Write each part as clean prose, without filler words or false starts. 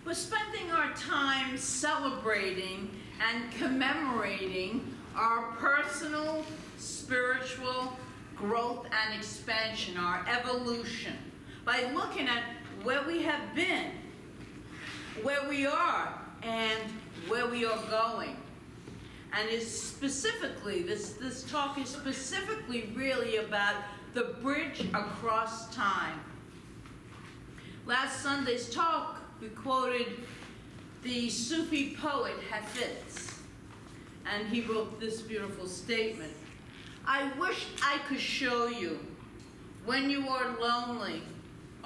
We're spending our time celebrating and commemorating our personal, spiritual growth and expansion, our evolution, by looking at where we have been, where we are, and where we are going. And this talk is specifically really about the bridge across time. Last Sunday's talk, we quoted the Sufi poet Hafiz, and he wrote this beautiful statement: "I wish I could show you, when you are lonely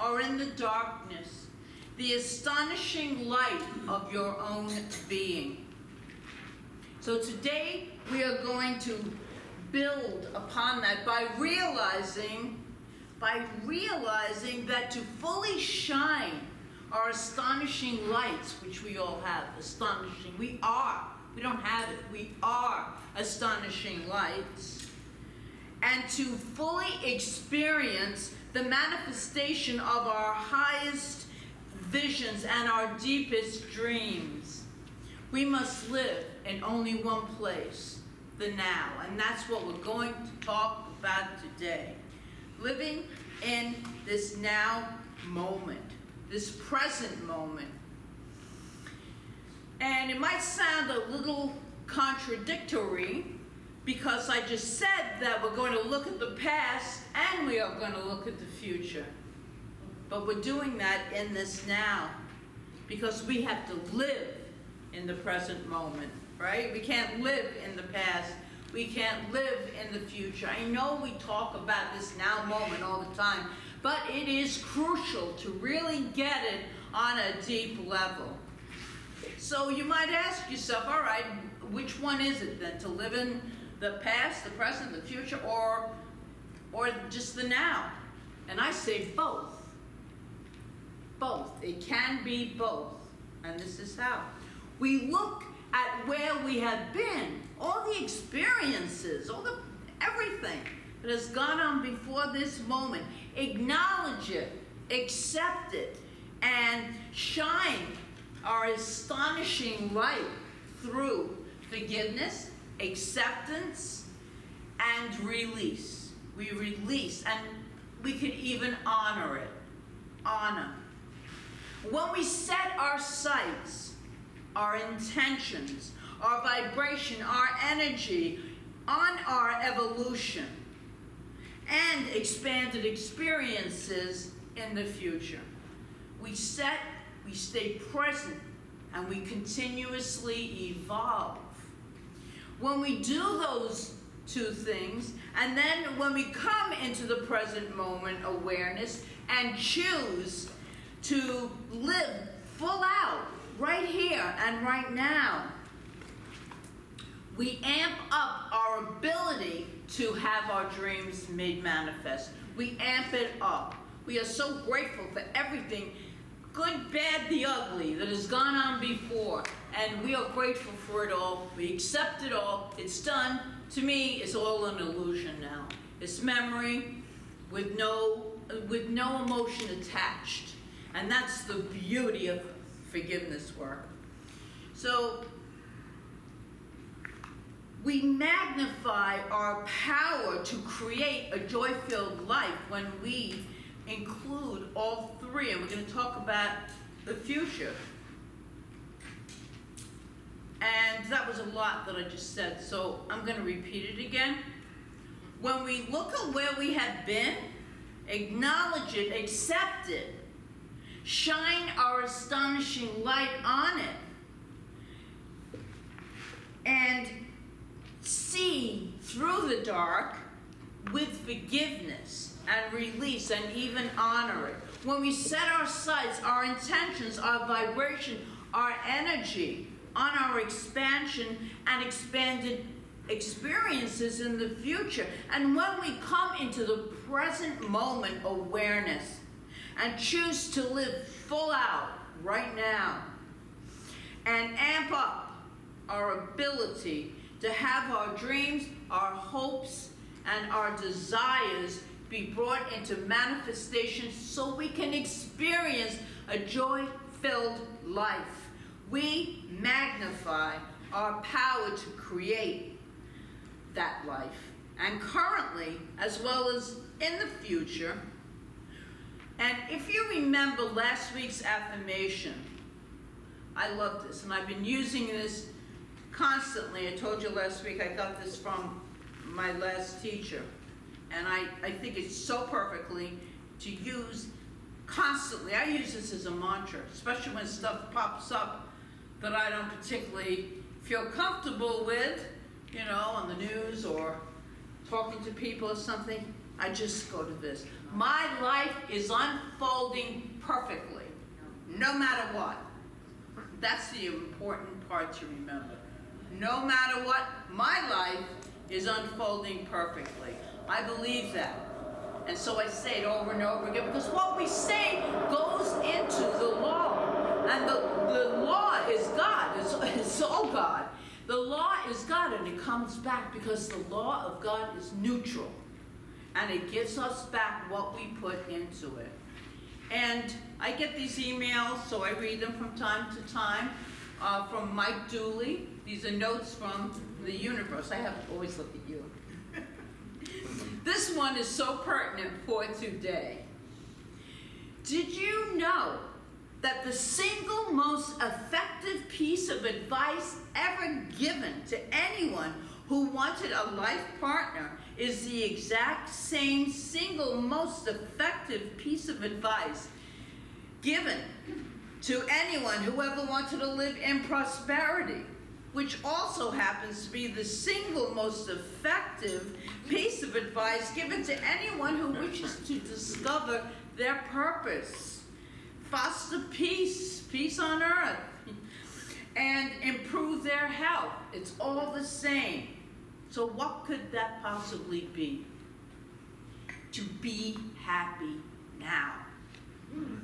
or in the darkness, the astonishing light of your own being." So today we are going to build upon that by realizing that to fully shine our astonishing lights, which we all have, astonishing, we don't have it, we are astonishing lights, and to fully experience the manifestation of our highest visions and our deepest dreams, we must live in only one place, the now. And that's what we're going to talk about today. Living in this now moment, this present moment. And it might sound a little contradictory, because I just said that we're going to look at the past and we are going to look at the future. But we're doing that in this now, because we have to live in the present moment, right? We can't live in the past. We can't live in the future. I know we talk about this now moment all the time, but it is crucial to really get it on a deep level. So you might ask yourself, all right, which one is it then? To live in the past, the present, the future, or just the now? And I say both. Both. It can be both. And this is how. We look at where we have been, all the experiences, everything that has gone on before this moment. Acknowledge it, accept it, and shine our astonishing light through forgiveness, acceptance, and release. We release, and we could even honor it. Honor. When we set our sights, our intentions, our vibration, our energy on our evolution and expanded experiences in the future, we stay present, and we continuously evolve. When we do those two things, and then when we come into the present moment awareness and choose to live full out right here and right now, we amp up our ability to have our dreams made manifest. We amp it up. We are so grateful for everything, good, bad, the ugly, that has gone on before, and we are grateful for it all. We accept it all. It's done. To me, it's all an illusion now. It's memory with no emotion attached, and that's the beauty of forgiveness work. So we magnify our power to create a joy-filled life when we include all three, and we're going to talk about the future. And that was a lot that I just said, so I'm going to repeat it again. When we look at where we have been, acknowledge it, accept it, shine our astonishing light on it, and see through the dark with forgiveness and release, and even honor it. When we set our sights, our intentions, our vibration, our energy on our expansion and expanded experiences in the future, and when we come into the present moment awareness and choose to live full out right now, and amp up our ability to have our dreams, our hopes, and our desires be brought into manifestation, so we can experience a joy fulfilled life. We magnify our power to create that life. And currently, as well as in the future. And if you remember last week's affirmation, I love this, and I've been using this constantly. I told you last week I got this from my last teacher. And I think it's so perfectly to use constantly. I use this as a mantra, especially when stuff pops up that I don't particularly feel comfortable with, you know, on the news or talking to people or something. I just go to this. My life is unfolding perfectly, no matter what. That's the important part to remember. No matter what, my life is unfolding perfectly. I believe that. And so I say it over and over again, because what we say goes into the law. And the law is God. It's all God. The law is God, and it comes back because the law of God is neutral. And it gives us back what we put into it. And I get these emails, so I read them from time to time, from Mike Dooley. These are notes from the universe. I have to always look at you. This one is so pertinent for today. Did you know that the single most effective piece of advice ever given to anyone who wanted a life partner is the exact same single most effective piece of advice given to anyone who ever wanted to live in prosperity, which also happens to be the single most effective piece of advice given to anyone who wishes to discover their purpose, foster peace on earth, and improve their health. It's all the same. So what could that possibly be? To be happy now.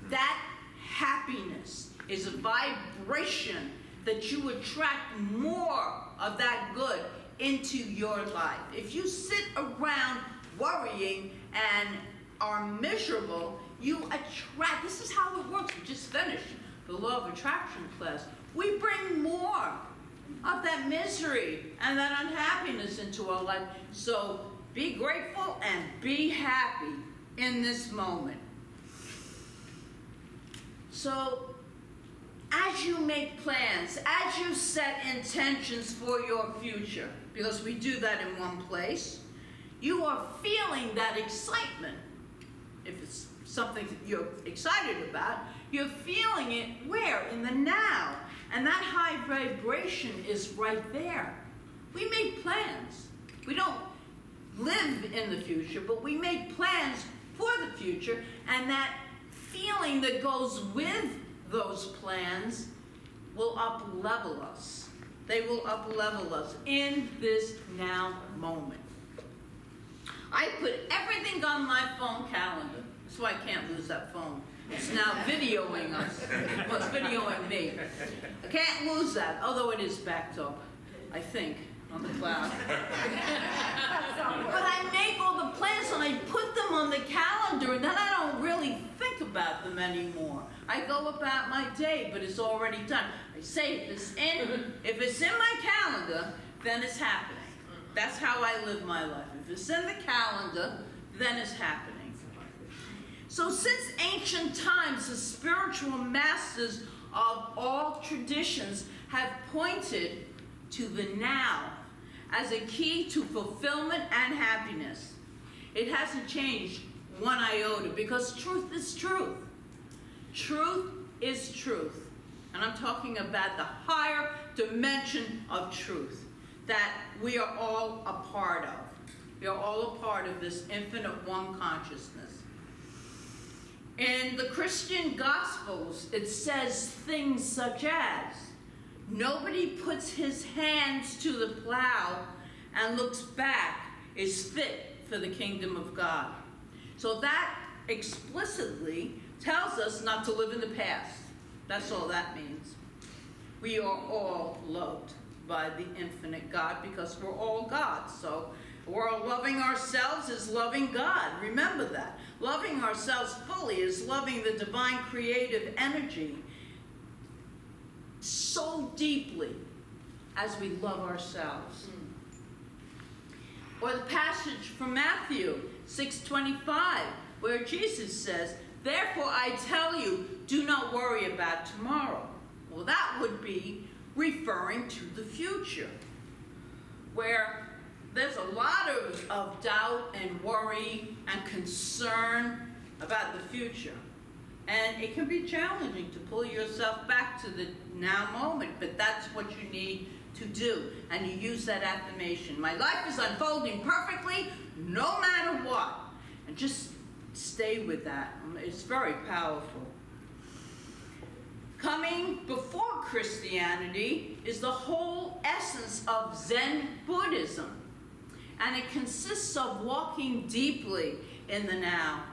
That happiness is a vibration that you attract more of that good into your life. If you sit around worrying and are miserable, you attract. This is how it works. We just finished the law of attraction class. We bring more of that misery and that unhappiness into our life. So be grateful and be happy in this moment. So as you make plans, as you set intentions for your future, because we do that in one place, you are feeling that excitement. If it's something that you're excited about, you're feeling it where? In the now. And that high vibration is right there. We make plans. We don't live in the future, but we make plans for the future, and that feeling that goes with those plans will up-level us. They will up-level us in this now moment. I put everything on my phone calendar. That's why I can't lose that phone. It's now videoing us. Well, it's videoing me. I can't lose that, although it is backed up, I think, on the cloud. But I make all the plans and I put them on the calendar, and then I don't really think about them anymore. I go about my day, but it's already done. I say if it's in my calendar, then it's happening. That's how I live my life. If it's in the calendar, then it's happening. So since ancient times, the spiritual masters of all traditions have pointed to the now as a key to fulfillment and happiness. It hasn't changed one iota, because truth is truth. Truth is truth. And I'm talking about the higher dimension of truth that we are all a part of. We are all a part of this infinite one consciousness. In the Christian Gospels, it says things such as, nobody puts his hands to the plow and looks back is fit for the kingdom of God. So that explicitly tells us not to live in the past. That's all that means. We are all loved by the infinite God because we're all God. So we're loving ourselves is loving God. Remember that. Loving ourselves fully is loving the divine creative energy so deeply as we love ourselves. Or the passage from Matthew 6:25, where Jesus says, "Therefore I tell you, do not worry about tomorrow." Well, that would be referring to the future, where there's a lot of doubt and worry and concern about the future. And it can be challenging to pull yourself back to the now moment, but that's what you need to do. And you use that affirmation. My life is unfolding perfectly, no matter what. And just stay with that. It's very powerful. Coming before Christianity is the whole essence of Zen Buddhism. And it consists of walking deeply in the now,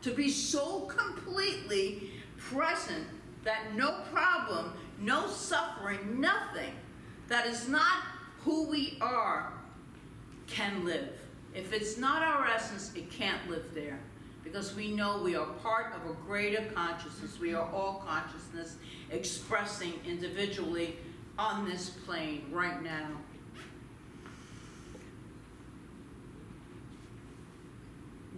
to be so completely present that no problem, no suffering, nothing that is not who we are can live. If it's not our essence, it can't live there. Because we know we are part of a greater consciousness. We are all consciousness expressing individually on this plane right now.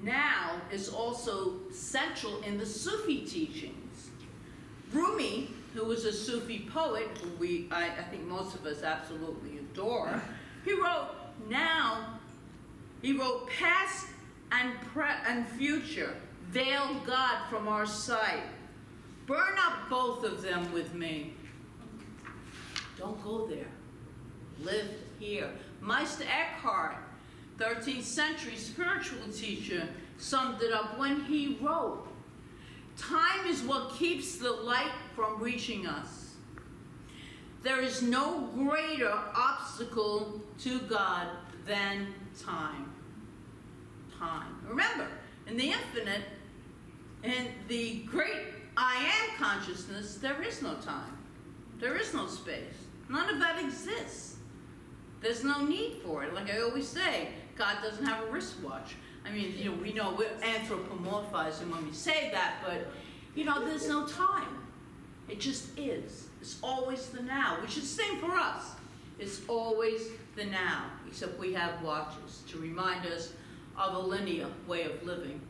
Now is also central in the Sufi teachings. Rumi, who was a Sufi poet, who I think most of us absolutely adore, he wrote past and future, veil God from our sight. Burn up both of them with me. Don't go there. Live here. Meister Eckhart, 13th century spiritual teacher, summed it up when he wrote, "Time is what keeps the light from reaching us. There is no greater obstacle to God than time." Time. Remember, in the infinite, in the great I am consciousness, there is no time. There is no space. None of that exists. There's no need for it. Like I always say, God doesn't have a wristwatch. I mean, we know we're anthropomorphizing when we say that, but, there's no time. It just is. It's always the now, which is the same for us. It's always the now, except we have watches to remind us of a linear way of living.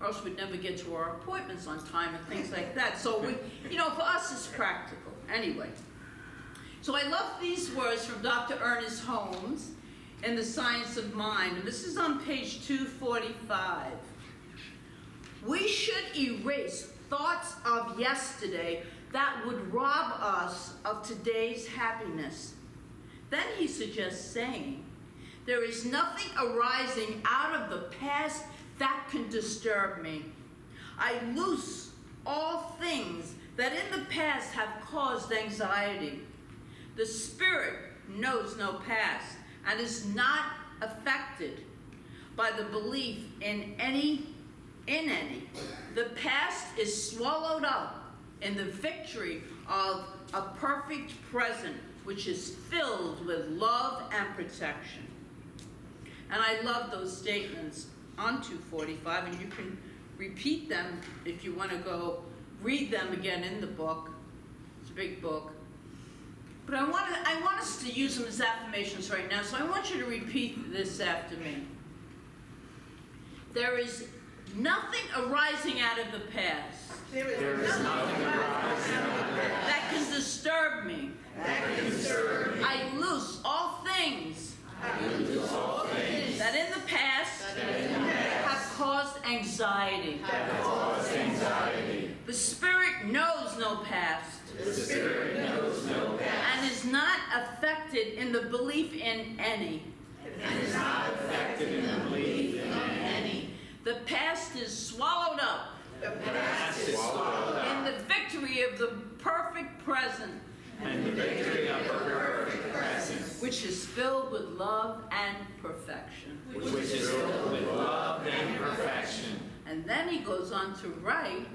Or else we'd never get to our appointments on time and things like that. So, for us, it's practical. Anyway. So I love these words from Dr. Ernest Holmes in The Science of Mind. And this is on page 245. We should erase thoughts of yesterday that would rob us of today's happiness. Then he suggests saying, there is nothing arising out of the past that can disturb me. I loose all things that in the past have caused anxiety. The spirit knows no past and is not affected by the belief in any. The past is swallowed up in the victory of a perfect present, which is filled with love and protection. And I love those statements on 245, and you can repeat them if you want to go read them again in the book. It's a big book. But I want us to use them as affirmations right now, so I want you to repeat this after me. There is nothing arising out of the past. There is nothing arising out of the past that can disturb me. I loose all things that in the past have caused anxiety. The spirit knows no past. And is not affected in the belief in any. The past is swallowed up in the victory of the perfect present. Which is filled with love and perfection. And then he goes on to write,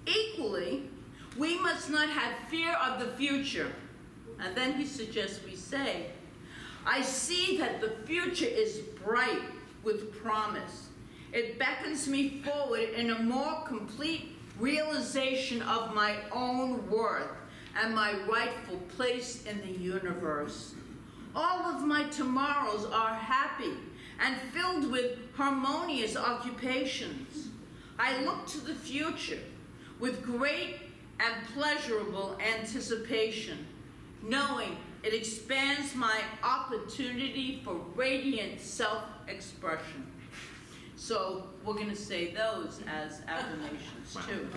equally, we must not have fear of the future. And then he suggests we say, I see that the future is bright with promise. It beckons me forward in a more complete realization of my own worth and my rightful place in the universe. All of my tomorrows are happy and filled with harmonious occupations. I look to the future with great and pleasurable anticipation, knowing it expands my opportunity for radiant self-expression. So we're going to say those as affirmations too.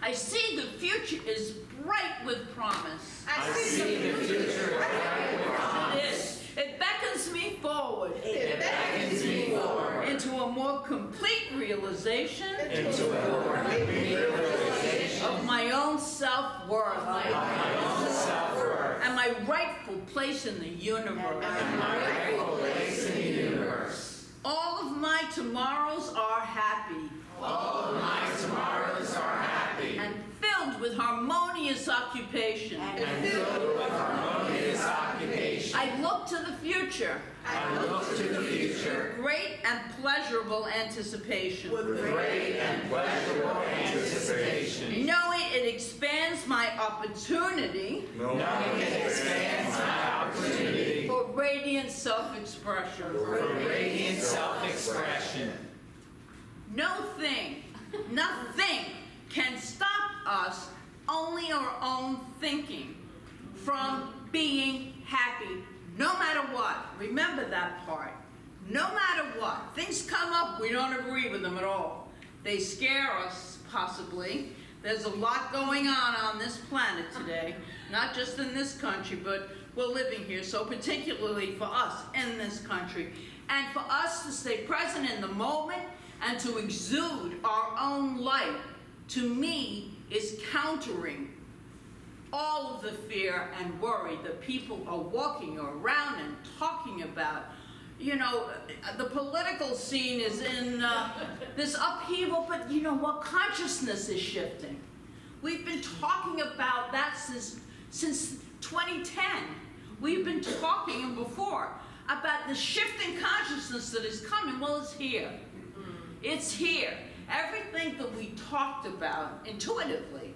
I see the future is bright with promise. I see the future bright with promise. It beckons me forward. It beckons me forward Into a more complete realization. into a more complete realization Of my own self-worth. of my own self-worth And my rightful place in the universe. and my rightful place in the universe. All of my tomorrows are happy All of my tomorrows are happy and filled with harmonious occupation. and filled with harmonious occupation. I look to the future I look to the future with great and pleasurable anticipation, with great and pleasurable anticipation, knowing it expands my opportunity knowing it expands my opportunity for radiant self-expression. for radiant self-expression. Nothing can stop us, only our own thinking, from being happy, no matter what. Remember that part. No matter what. Things come up, we don't agree with them at all. They scare us, possibly. There's a lot going on this planet today, not just in this country, but we're living here, so particularly for us in this country. And for us to stay present in the moment and to exude our own light, to me, is countering all of the fear and worry that people are walking around and talking about. You know, the political scene is in this upheaval, but you know what? Consciousness is shifting. We've been talking about that since 2010. We've been talking before about the shift in consciousness that is coming. Well, it's here. It's here. Everything that we talked about intuitively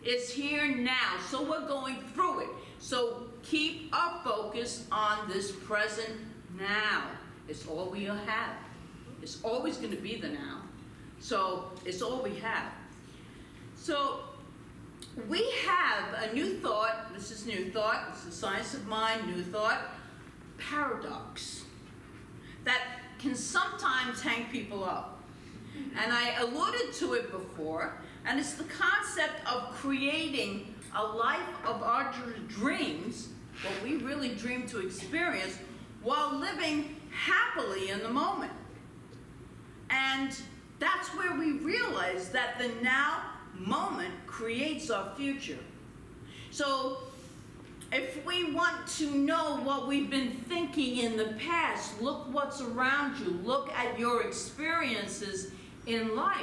is here now. So we're going through it. So keep our focus on this present now. It's all we have. It's always going to be the now. So it's all we have. So we have a new thought. This is new thought. This is science of mind, new thought. Paradox. That can sometimes hang people up. And I alluded to it before, and it's the concept of creating a life of our dreams, what we really dream to experience, while living happily in the moment. And that's where we realize that the now moment creates our future. So if we want to know what we've been thinking in the past, look what's around you. Look at your experiences in life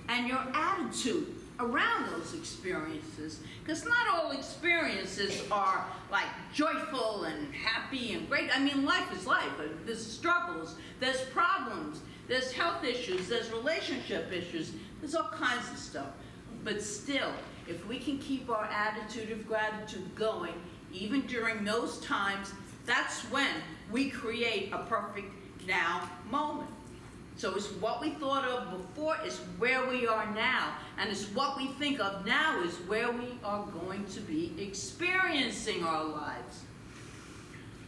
and your attitude around those experiences. Because not all experiences are like joyful and happy and great. I mean, life is life. There's struggles, there's problems, there's health issues, there's relationship issues, there's all kinds of stuff. But still, if we can keep our attitude of gratitude going, even during those times, that's when we create a perfect now moment. So it's what we thought of before, it's where we are now, and it's what we think of now is where we are going to be experiencing our lives.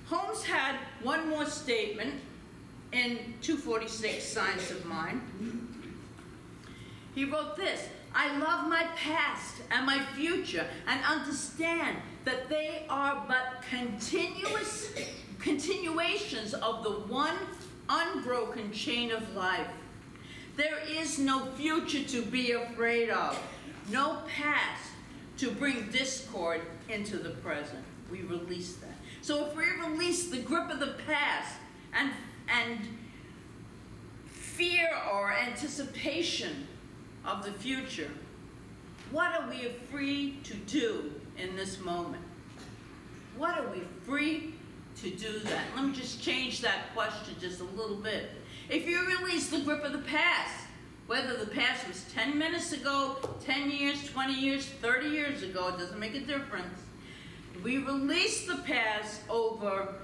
Holmes had one more statement in 246, Science of Mind. He wrote this: I love my past and my future and understand that they are but continuations of the one unbroken chain of life. There is no future to be afraid of, no past to bring discord into the present. We release that. So if we release the grip of the past and fear or anticipation of the future, what are we free to do in this moment? What are we free to do that? Let me just change that question just a little bit. If you release the grip of the past, Whether the past was 10 minutes ago, 10 years, 20 years, 30 years ago, it doesn't make a difference. We release the past over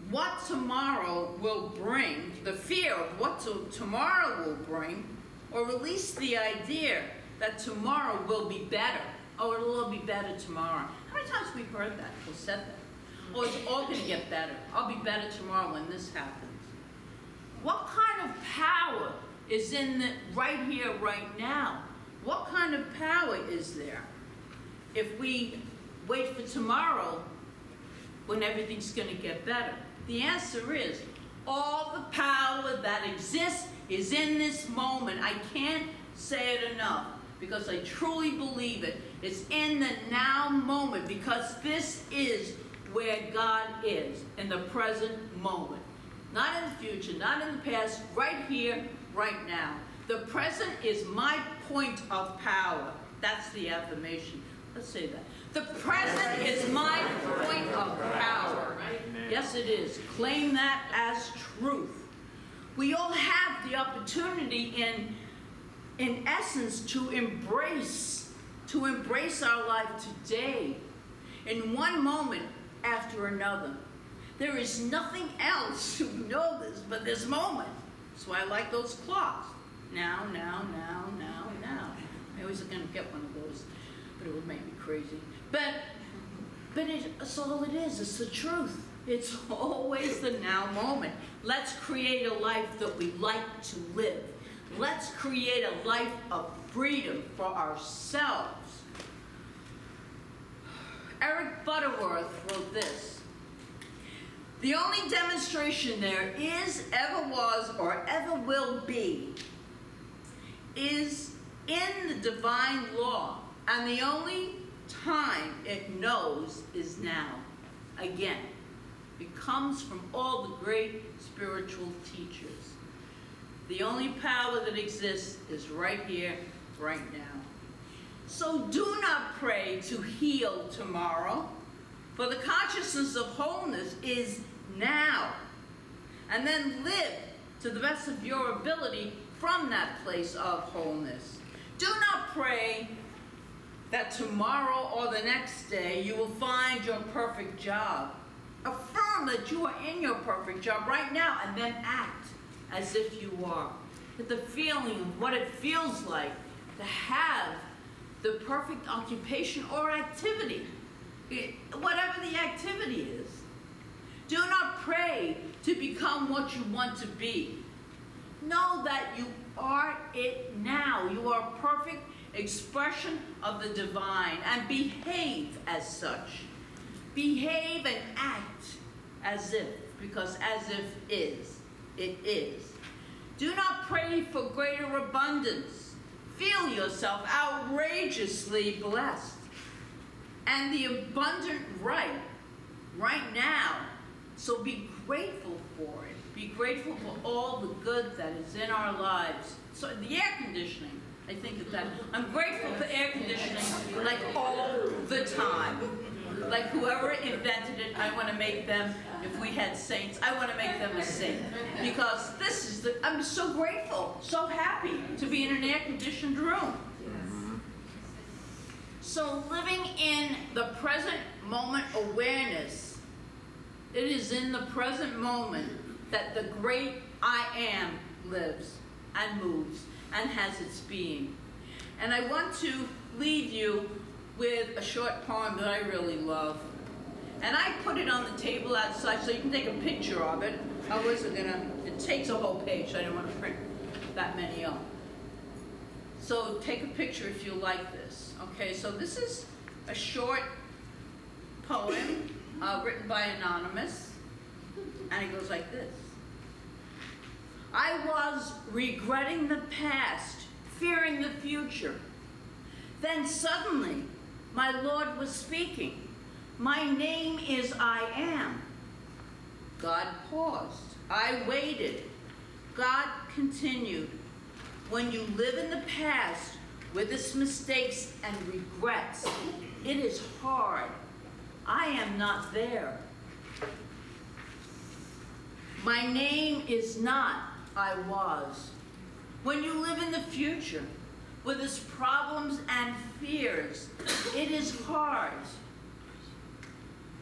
what tomorrow will bring, the fear of what tomorrow will bring, or release the idea that tomorrow will be better. Oh, it'll all be better tomorrow. How many times have we heard that or said that? Oh, it's all going to get better. I'll be better tomorrow when this happens. What kind of power is in the right here, right now? What kind of power is there if we wait for tomorrow when everything's going to get better? The answer is all the power that exists is in this moment. I can't say it enough because I truly believe it. It's in the now moment because this is where God is, in the present moment. Not in the future, not in the past, right here, right now. The present is my point of power. That's the affirmation. Let's say that. The present is my point of power. Yes, it is. Claim that as truth. We all have the opportunity in essence to embrace our life today in one moment after another. There is nothing else to know this but this moment. That's why I like those clocks. Now. I was going to get one of those, but it would make me crazy. But it's all it is. It's the truth. It's always the now moment. Let's create a life that we like to live. Let's create a life of freedom for ourselves. Eric Butterworth wrote this: the only demonstration there is, ever was, or ever will be is in the divine law, and the only time it knows is now. Again, it comes from all the great spiritual teachers. The only power that exists is right here, right now. So do not pray to heal tomorrow, for the consciousness of wholeness is now. And then live to the best of your ability from that place of wholeness. Do not pray that tomorrow or the next day you will find your perfect job. Affirm that you are in your perfect job right now, and then act as if you are. Get the feeling of what it feels like to have the perfect occupation or activity, whatever the activity is. Do not pray to become what you want to be. Know that you are it now. You are a perfect expression of the divine, and behave as such. Behave and act as if, because as if is, it is. Do not pray for greater abundance. Feel yourself outrageously blessed. And the abundant right now. So be grateful for it. Be grateful for all the good that is in our lives. So the air conditioning, I think of that. I'm grateful for air conditioning like all the time. Like whoever invented it, I want to make them, if we had saints, I want to make them a saint. Because this is I'm so grateful, so happy to be in an air-conditioned room. So living in the present moment awareness, it is in the present moment that the great I am lives and moves and has its being. And I want to leave you with a short poem that I really love. And I put it on the table outside so you can take a picture of it. I wasn't gonna, it takes a whole page, so I didn't want to print that many up. So take a picture if you like this. Okay, so this is a short poem written by Anonymous, and it goes like this. I was regretting the past, fearing the future. Then suddenly, my Lord was speaking. My name is I am. God paused. I waited. God continued. When you live in the past with its mistakes and regrets, it is hard. I am not there. My name is not I was. When you live in the future with its problems and fears. It is hard.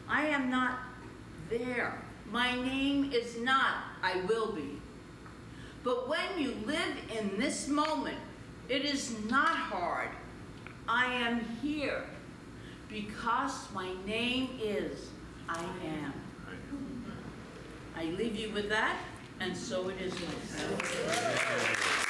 I am not there. My name is not, I will be. But when you live in this moment, it is not hard. I am here because my name is I am. I leave you with that, and so it is myself.